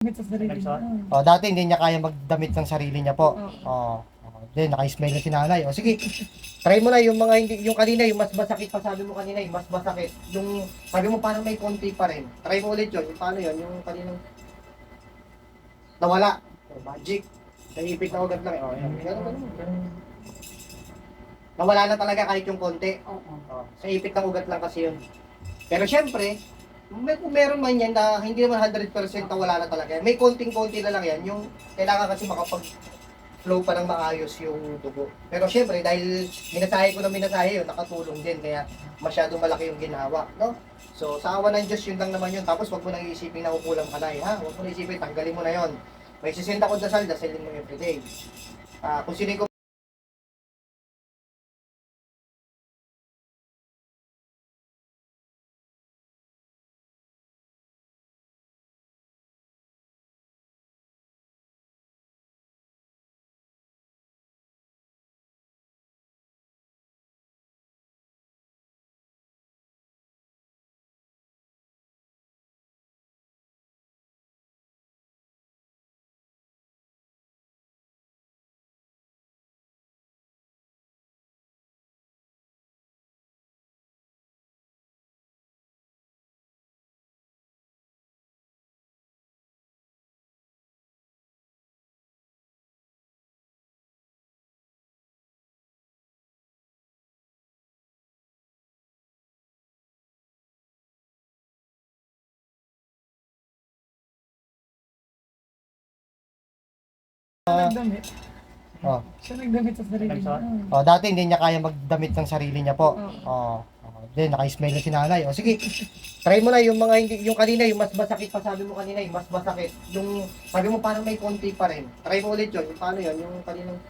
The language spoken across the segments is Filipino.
Damit sa sarili niya. Oh, dati hindi niya kaya magdamit ng sarili niya po. Oo. Oh. Then naka-smile na si nanay. O sige, try mo na yung mga hindi, yung kanina, yung mas masakit pa sabi mo kanina, yung mas masakit. Yung sabi mo parang may konti pa rin. Try mo ulit yun. Yung paano yun? Yung kaninang nawala. Oh, magic. Naipit na ugat lang. Oh, yan. Ganun. Nawala na talaga kahit yung konti. Oo. Oh, sa ipit ng ugat lang kasi yun. Pero syempre, kung meron man yan na hindi naman 100% na wala na talaga. May konting-konti na lang yan. Yung kailangan kasi makapag-flow pa ng maayos yung dugo. Pero syempre, dahil minasahe ko na minasahe yun, nakatulong din. Kaya masyadong malaki yung ginawa. No? So, sa awa ng Diyos, yun lang naman yun. Tapos, wag mo nang iisipin na kukulang ka na. Ha? Wag mo nang isipin, tanggalin mo na yun. May sisend ako dasal, dasalin mo everyday. Kung sino ko Nagdamit. oh, Siya nagdamit sa sarili niya. oh, dati hindi niya kaya magdamit ng sarili niya po. Oo. Oh. Then naka-smile na si nanay. O sige, try mo na yung mga hindi, yung kanina, yung mas masakit pa sabi mo kanina, yung mas masakit. Yung sabi mo parang may konti pa rin. Try mo ulit yun. Yung paano yun? Yung kaninang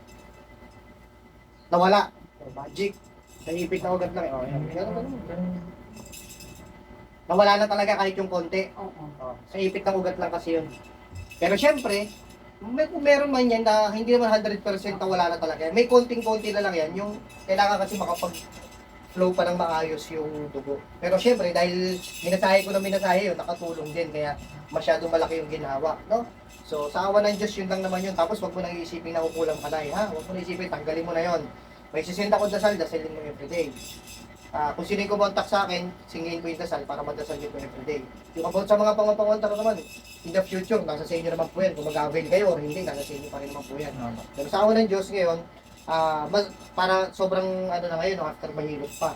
nawala. Oh, magic. Naipit na ugat lang. Oh, yan. Ganun. Nawala na talaga kahit yung konti. Oo. Oh, sa ipit ng ugat lang kasi yun. Pero syempre, kung meron man yan na hindi naman 100% na wala na talaga. May konting-konti na lang yan. Yung kailangan kasi makapag-flow pa ng maayos yung dugo. Pero syempre, dahil minasahe ko na minasahe yun, nakatulong din. Kaya masyadong malaki yung ginawa. No? So, sa awa ng Diyos, yun lang naman yun. Tapos, wag mo nang iisipin na kukulang ka na. Ha? Wag mo nang isipin, tanggalin mo na yun. May sisend ako dasal, dasalin mo everyday. Kung sino yung kumontak sa akin, singin ko yung dasal para madasal nyo ko everyday. Yung about sa mga pangontak naman, in the future, nasa sa inyo naman po yan. Kung mag-avail kayo or hindi, nasa sa inyo pa rin naman po yan. Pero sa awa ng Diyos ngayon, para sobrang ano na ngayon, after mahilot pa.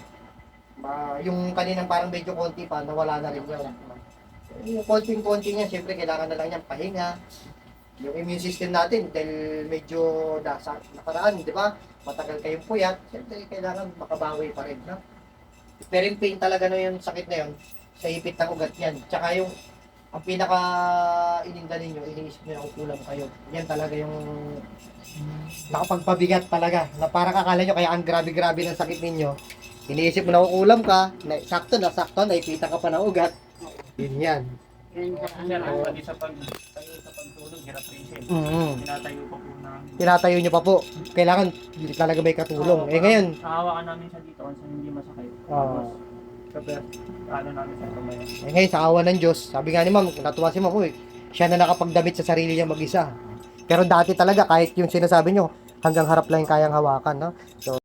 Yung kaninang parang medyo konti pa, nawala na rin yun. Yung konting-konti niya, syempre kailangan na lang niyan pahinga. Yung immune system natin, dahil medyo nakaraan, di ba? Matagal kayong puyat, syempre kailangan makabawi pa rin. No? Pero yung pain talaga na yung sakit na yun, sa ipit ng ugat yan. Tsaka yung, ang pinaka ininda ninyo, iniisip nyo na kukulang kayo. Yan talaga yung nakapagpabigat talaga. Na parang akala nyo, kaya ang grabe-grabe ng sakit ninyo. Iniisip mo na kukulam ka, sakto, naipita ka pa ng ugat. Yun yan. Sir, pati sa pagtulog, hirap rin siya. Tinatayo pa po namin. Tinatayo nyo pa po. Kailangan talaga may katulong. Ngayon. Hahawakan namin siya dito kasi hindi masakit. Tapos, ano namin sa kamay. Ngayon, sa awa ng Diyos, sabi nga ni ma'am, natuwa si ma'am, siya na nakapagdamit sa sarili niya mag-isa. Pero dati talaga, kahit yung sinasabi nyo, hanggang harap lang yung kayang hawakan. No? So,